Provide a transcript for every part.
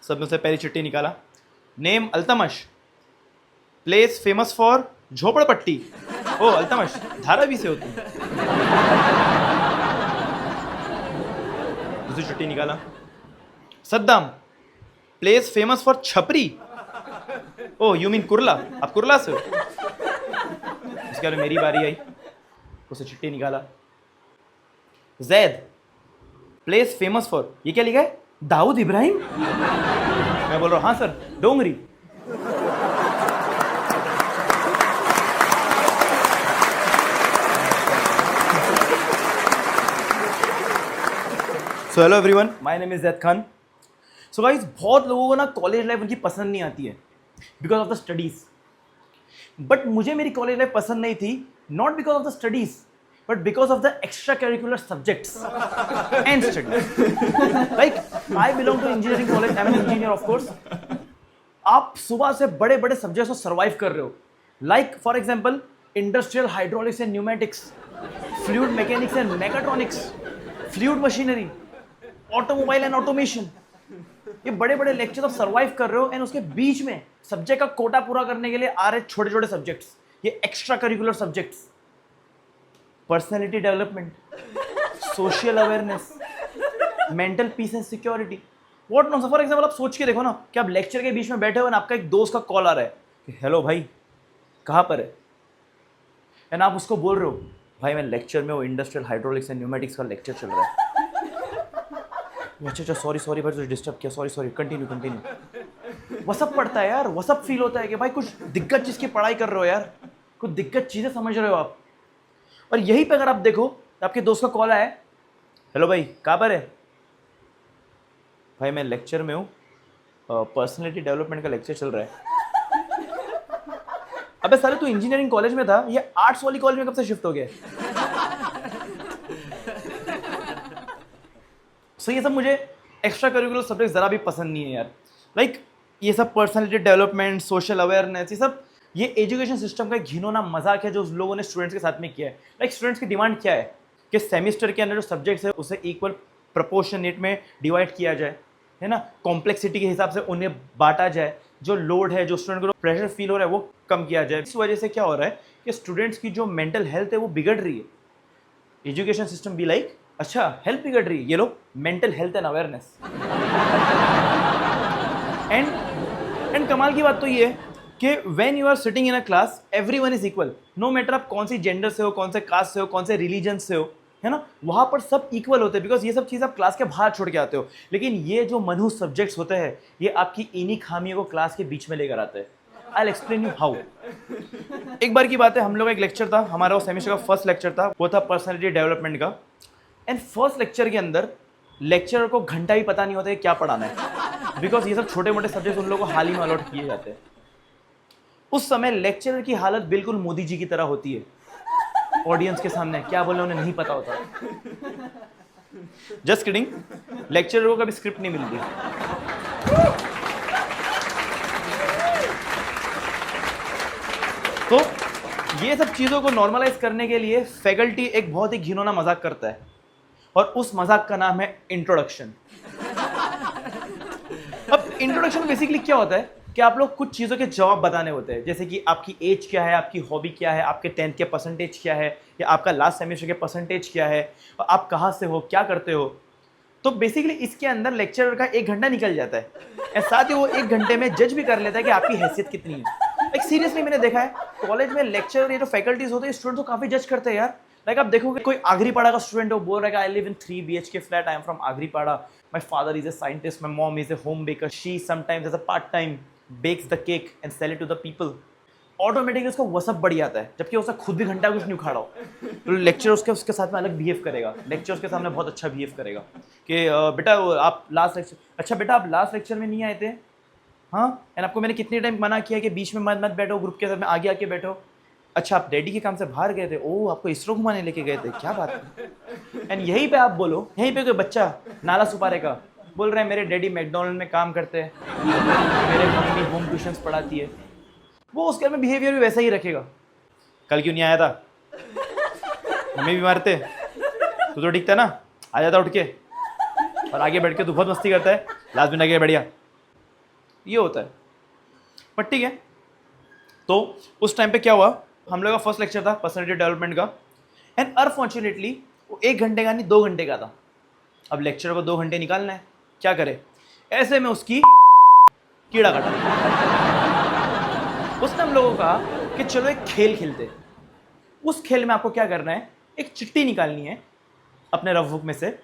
सब में से पहली चिट्ठी निकाला। Name Altamash, place famous for झोपड़पट्टी। ओ अल्तमश, धारावी से हो तुम। दूसरी चिट्ठी निकाला। सद्दाम, प्लेस फेमस फॉर छपरी। ओ यू मीन कुरला, आप कुरला से हो। उसके बाद मेरी बारी आई, उसे चिट्ठी निकाला। जैद, प्लेस फेमस फॉर, ये क्या लिखा है, दाऊद इब्राहिम। मैं बोल रहा हूँ हाँ sir, Dongri. So hello everyone, my name is Zaid Khan. So guys, बहुत लोगों को ना कॉलेज लाइफ उनकी पसंद नहीं आती है because of the studies. But मुझे मेरी कॉलेज लाइफ पसंद नहीं थी, not because of the studies but because of the extracurricular subjects and studies. Like I belong to engineering college, I'm an engineer of course. आप सुबह से बड़े बड़े सब्जेक्ट्स को सर्वाइव कर रहे हो, like for example industrial hydraulics and pneumatics, fluid mechanics and mechatronics, fluid machinery, automobile and automation. ये बड़े बड़े लेक्चर आप सर्वाइव कर रहे हो, एंड उसके बीच में सब्जेक्ट का कोटा पूरा करने के लिए आ रहे छोटे छोटे सब्जेक्ट्स, ये extra curricular subjects, personality development, social awareness, mental peace and security, what not. For example आप सोच के देखो ना कि आप लेक्चर के बीच में बैठे हो और आपका एक दोस्त का कॉल आ रहा है कि हेलो भाई कहाँ पर है, एंड आप उसको बोल रहे हो भाई मैं लेक्चर में वो इंडस्ट्रियल हाइड्रोलिक्स एंड न्यूमेटिक्स का लेक्चर चल रहा है। अच्छा सॉरी भाई तुझे डिस्टर्ब किया, सॉरी कंटिन्यू। वो सब पढ़ता है यार, वो सब फील होता है कि भाई कुछ दिक्कत चीज़ की पढ़ाई कर रहे हो यार, कुछ दिक्कत चीज़ें समझ रहे हो आप। और यहीं पे अगर आप देखो तो आपके दोस्त का कॉल आया है, हेलो भाई कहाँ पर है, भाई मैं लेक्चर में हूँ, पर्सनैलिटी डेवलपमेंट का लेक्चर चल रहा है। अबे साले तू इंजीनियरिंग कॉलेज में था, ये आर्ट्स वाली कॉलेज में कब से शिफ्ट हो गया? सो ये सब मुझे एक्स्ट्रा करिकुलर सब्जेक्ट ज़रा भी पसंद नहीं है यार। लाइक ये सब पर्सनैलिटी डेवलपमेंट, सोशल अवेयरनेस, ये सब ये एजुकेशन सिस्टम का घिनौना मजाक है जो लोगों ने स्टूडेंट्स के साथ में किया है। लाइक स्टूडेंट्स की डिमांड क्या है कि सेमेस्टर के अंदर जो सब्जेक्ट्स है उसे इक्वल प्रोपोर्शनेट में डिवाइड किया जाए, है ना, कॉम्प्लेक्सिटी के हिसाब से उन्हें बांटा जाए, जो लोड है, जो स्टूडेंट को प्रेशर फील हो रहा है वो कम किया जाए। इस वजह से क्या हो रहा है कि स्टूडेंट्स की जो मेंटल हेल्थ है वो बिगड़ रही है। एजुकेशन सिस्टम भी लाइक अच्छा हेल्थ बिगड़ रही है, ये लो mental health and awareness. And कमाल की बात तो ये है कि when you are sitting in a class everyone is equal, no matter आप कौन सी जेंडर से हो, कौन से कास्ट से हो, कौन से रिलीजन से हो, है ना, वहाँ पर सब इक्वल होते हैं बिकॉज ये सब चीज़ आप क्लास के बाहर छोड़ के आते हो। लेकिन ये जो मनहूस सब्जेक्ट्स होते हैं ये आपकी इन्हीं खामियों को क्लास के बीच में लेकर आते हैं। I will explain you how. एक बार की बात है, हम लोग का एक लेक्चर था, हमारा वो सेमेस्टर का फर्स्ट लेक्चर था, वो था पर्सनैलिटी डेवलपमेंट का। एंड फर्स्ट लेक्चर के अंदर लेक्चरर को घंटा भी पता नहीं होता है क्या पढ़ाना है, बिकॉज ये सब छोटे मोटे सब्जेक्ट उन लोगों को हाल ही में अलॉट किए जाते हैं। उस समय लेक्चरर की हालत बिल्कुल मोदी जी की तरह होती है, ऑडियंस के सामने क्या बोलना उन्हें नहीं पता होता। जस्ट किडिंग, लेक्चरर को कभी स्क्रिप्ट नहीं मिलती। तो ये सब चीजों को नॉर्मलाइज करने के लिए फैकल्टी एक बहुत ही घिनौना मजाक करता है, और उस मजाक का नाम है इंट्रोडक्शन। अब इंट्रोडक्शन बेसिकली क्या होता है कि आप लोग कुछ चीज़ों के जवाब बताने होते हैं, जैसे कि आपकी एज क्या है, आपकी हॉबी क्या है, आपके 10th के परसेंटेज क्या है, या आपका लास्ट सेमेस्टर के परसेंटेज क्या है, और आप कहाँ से हो, क्या करते हो। तो बेसिकली इसके अंदर लेक्चरर का 1 घंटा निकल जाता है, और साथ ही वो 1 घंटे में जज भी कर लेता है कि आपकी हैसियत कितनी है। लाइक सीरियसली मैंने देखा है कॉलेज में लेक्चरर, ये जो फैकल्टीज होते हैं स्टूडेंट को काफ़ी जज करते हैं यार। लाइक आप देखोगे कोई आगरीपाड़ा का स्टूडेंट है, वो बोल रहा है कि I live in 3 BHK flat, I am from Agripada, my father is a scientist, my mom is a home baker, she sometimes as a part time bakes the cake and sell it to the people। Automatically उसको वो सब बढ़ जाता है, जबकि उसका खुद भी घंटा कुछ नहीं उखाड़ा हो। तो लेक्चर उसके साथ में अलग बिहेव करेगा, लेक्चर उसके सामने बहुत अच्छा बिहेव करेगा कि बेटा आप लास्ट लेक्चर, अच्छा बेटा आप लास्ट लेक्चर में नहीं आए थे, हाँ, एंड आपको मैंने कितने टाइम मना किया कि बीच में मत बैठो, ग्रुप के साथ में आगे आके बैठो। अच्छा आप डैडी के काम से बाहर गए थे, ओह आपको इसरो घुमाने लेके गए थे, क्या बात है। एंड यहीं पे आप बोलो, यहीं पे कोई बच्चा नाला सुपारे का बोल रहे हैं मेरे डैडी मैकडोनल्ड में काम करते हैं, मेरे मम्मी होम ट्यूशंस पढ़ाती है, वो उसके में बिहेवियर भी वैसा ही रखेगा। कल क्यों नहीं आया था, मम्मी बीमार थे, तू तो ठीक था ना, आ जाता उठ के, और आगे बैठ के तू बहुत मस्ती करता है, लास्ट में आगे बढ़िया ये होता है। बट ठीक है, तो उस टाइम पे क्या हुआ, हम लोग का फर्स्ट लेक्चर था पर्सनालिटी डेवलपमेंट का, एंड अनफॉर्चुनेटली वो 1 घंटे का नहीं 2 घंटे का था। अब लेक्चर को 2 घंटे निकालना है, क्या करे, ऐसे में उसकी कीड़ा काटा। उसने हम लोगों को कहा कि चलो एक खेल खेलते। उस खेल में आपको क्या करना है, एक चिट्ठी निकालनी है अपने रफ बुक में से,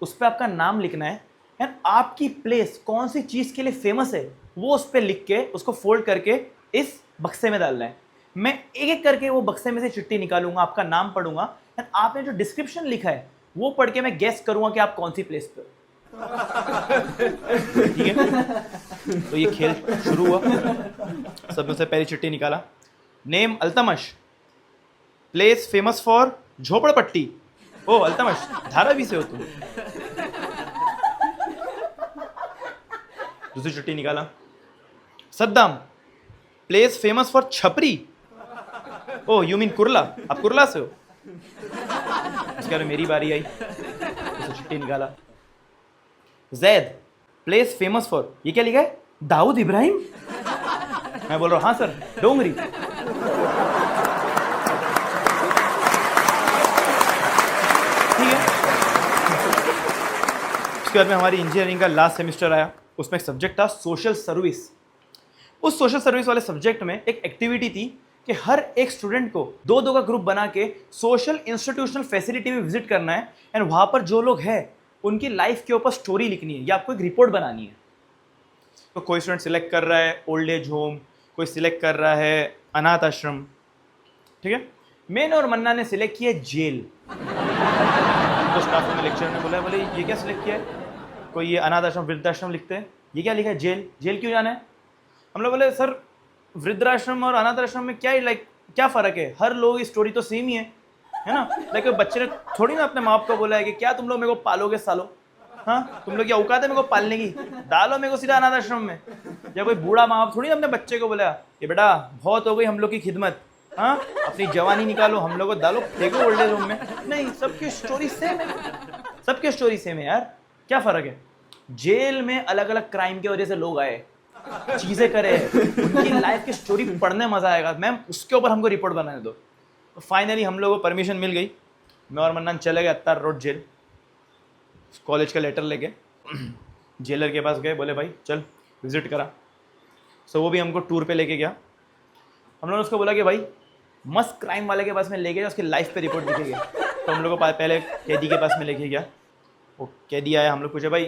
उस पर आपका नाम लिखना है एंड आपकी प्लेस कौन सी चीज़ के लिए फेमस है वो उस पर लिख के उसको फोल्ड करके इस बक्से में डालना है। मैं एक एक करके वो बक्से में से चिट्ठी निकालूंगा, आपका नाम पढ़ूंगा एंड आपने जो डिस्क्रिप्शन लिखा है वो पढ़ के मैं गेस करूंगा कि आप कौन सी प्लेस पे। ठीक है, तो ये खेल शुरू हुआ। सब में से पहली चिट्ठी निकाला, name Altamash, place famous for झोपड़पट्टी। ओ अल्तमश, धारावी से हो तुम। दूसरी चिट्ठी निकाला, सद्दाम, प्लेस फेमस फॉर छपरी। ओ यू मीन कुरला, आप कुरला से हो। उसके बाद मेरी बारी आई, दूसरी चिट्ठी निकाला, जैद, प्लेस फेमस फॉर, ये क्या लिखा है, दाऊद इब्राहिम। मैं बोल रहा हूं हाँ सर, डोंगरी। ठीक है, उसके बाद में हमारी इंजीनियरिंग का लास्ट सेमेस्टर आया, उसमें एक सब्जेक्ट था सोशल सर्विस। उस सोशल सर्विस वाले सब्जेक्ट में एक एक्टिविटी थी कि हर एक स्टूडेंट को दो दो का ग्रुप बना के सोशल इंस्टीट्यूशनल फैसिलिटी में विजिट करना है एंड वहाँ पर जो लोग हैं उनकी लाइफ के ऊपर स्टोरी लिखनी है या आपको एक रिपोर्ट बनानी है। तो कोई स्टूडेंट सिलेक्ट कर रहा है ओल्ड एज होम, कोई सिलेक्ट कर रहा है अनाथ आश्रम। ठीक है, मैंने और मन्ना ने सिलेक्ट किया जेल। तो स्टाफ ने लेक्चर में बोला, बोले ये क्या सिलेक्ट किया है, कोई ये अनाथ आश्रम वृद्धाश्रम लिखते हैं, ये क्या लिखा है जेल, जेल क्यों जाना है। हम लोग बोले सर वृद्धाश्रम और अनाथ आश्रम में क्या क्या फ़र्क है, हर लोग की स्टोरी तो सेम ही है ना। लाइक बच्चे ने थोड़ी ना अपने माँ बाप को बोला है कि क्या तुम लोग मेरे को पालोगे सालो, हाँ तुम लोग क्या औकात है मेरे को पालने की, डालो मेरे को सीधा अनाथ आश्रम में। या कोई बूढ़ा माँ बाप थोड़ी ना अपने बच्चे को बोला कि बेटा बहुत हो गई हम लोग की खिदमत, हाँ अपनी जवानी निकालो, हम लोग को डालो फेंको ओल्ड एज होम में। नहीं, सबकी स्टोरी सेम है, सबकी स्टोरी सेम है यार, क्या फ़र्क है। जेल में अलग अलग क्राइम की वजह से लोग आए, चीजें करे, उनकी लाइफ की स्टोरी पढ़ने मजा आएगा, मैम उसके ऊपर हमको रिपोर्ट बनाने दो। तो फाइनली हम लोगों को परमिशन मिल गई, मैं और मन्नान चले गए अत्तार रोड जेल, कॉलेज का लेटर लेके जेलर के पास गए, बोले भाई चल विजिट करा। सो वो भी हमको टूर पे लेके गया। हम लोगों ने उसको बोला कि भाई मस्त क्राइम वाले के पास में लेके गया, उसकी लाइफ पे रिपोर्ट लिखेगा। तो हम लोग को पहले कैदी के पास में लेके गया, वो कैदी आया, हम लोग पूछे भाई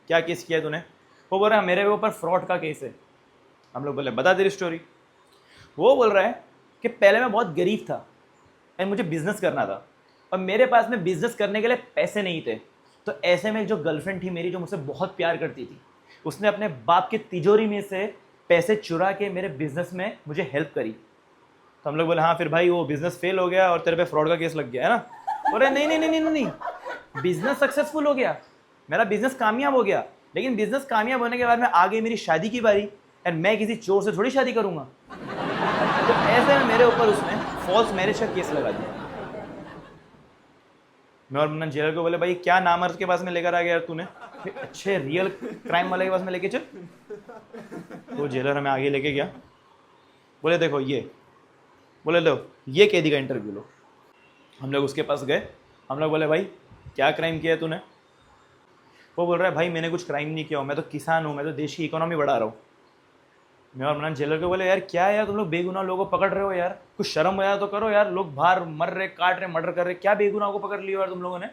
क्या केस किया है तूने, वो बोल रहा है मेरे ऊपर फ्रॉड का केस है। हम लोग बोले बता तेरी स्टोरी। वो बोल रहा है कि पहले मैं बहुत गरीब था एंड मुझे बिजनेस करना था और मेरे पास में बिजनेस करने के लिए पैसे नहीं थे। तो ऐसे में जो गर्लफ्रेंड थी मेरी जो मुझसे बहुत प्यार करती थी, उसने अपने बाप की तिजोरी में से पैसे चुरा के मेरे बिजनेस में मुझे हेल्प करी। तो हम लोग बोले हाँ फिर भाई वो बिजनेस फेल हो गया और तेरे पे फ्रॉड का केस लग गया है ना। बोल रहे नहीं नहीं नहीं नहीं नहीं, बिजनेस सक्सेसफुल हो गया, मेरा बिजनेस कामयाब हो गया, लेकिन बिजनेस कामयाब होने के बाद में आगे मेरी शादी की बारी एंड मैं किसी चोर से थोड़ी शादी करूंगा। तो ऐसे में मेरे ऊपर उसने फॉल्स मैरिज का केस लगा दिया। मैं और मुन्ना जेलर को बोले भाई क्या नामर्द के पास में लेकर आ गया यार तूने, अच्छे रियल क्राइम वाले के पास में लेके चल। तो जेलर हमें आगे लेके गया, बोले देखो ये, बोले लो ये कैदी का इंटरव्यू लो। हम लोग उसके पास गए, हम लोग बोले भाई क्या क्राइम किया है तूने। वो बोल रहा है भाई मैंने कुछ क्राइम नहीं किया हूँ, मैं तो किसान हूँ, मैं तो देश की इकोनॉमी बढ़ा रहा हूँ। मैं और मनान जेलर को बोले यार क्या है यार तुम लोग बेगुनाह लोगों को पकड़ रहे हो यार, कुछ शर्म हो यार तो करो यार, लोग बाहर मर रहे, काट रहे, मर्डर कर रहे, क्या बेगुनाह को पकड़ लियो यार तुम लोगों ने।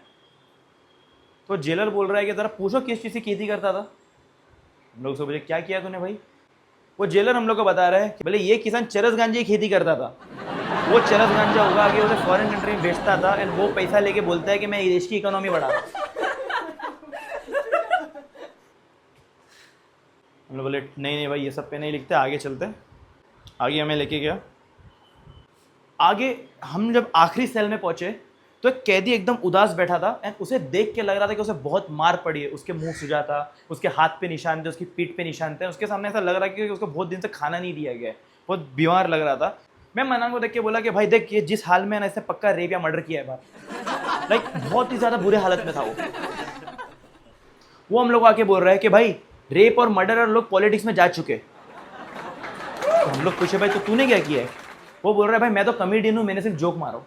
तो जेलर बोल रहा है कि जरा पूछो किस चीज़ की खेती करता था। हम लोग से बोले क्या किया तूने भाई। वो जेलर हम लोग को बता रहा है कि बोले ये किसान चरस गांजे की खेती करता था, वो चरस गांजा उगा के उसे फॉरेन कंट्री में बेचता था एंड वो पैसा लेके बोलता है कि मैं देश की इकोनॉमी बढ़ा रहा हूँ। हम लोग बोले नहीं नहीं भाई ये सब पे नहीं लिखते, आगे चलते। आगे हमें लेके गया, आगे हम जब आखिरी सेल में पहुंचे तो एक कैदी एकदम उदास बैठा था एंड उसे देख के लग रहा था कि उसे बहुत मार पड़ी है, उसके मुंह सुजा था, उसके हाथ पे निशान थे, उसकी पीठ पे निशान थे, उसके सामने ऐसा लग रहा है कि उसको बहुत दिन से खाना नहीं दिया गया है, बहुत बीमार लग रहा था। मैं मन्नान को देख के बोला कि भाई देख ये जिस हाल में है ना इसने पक्का रेप या मर्डर किया है बाहर, लाइक बहुत ही ज़्यादा बुरे हालत में था वो। हम लोग आके बोल रहे हैं कि भाई रेप और मर्डरर लोग पॉलिटिक्स में जा चुके। तो हम लोग पूछे भाई तो तूने क्या किया है? वो बोल रहा है भाई मैं तो कॉमेडियन हूं, मैंने सिर्फ जोक मारो।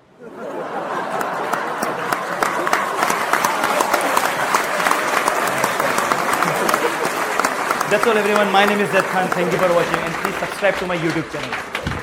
That's all everyone. My name is Zed Khan. Thank you for watching and please subscribe to my YouTube channel.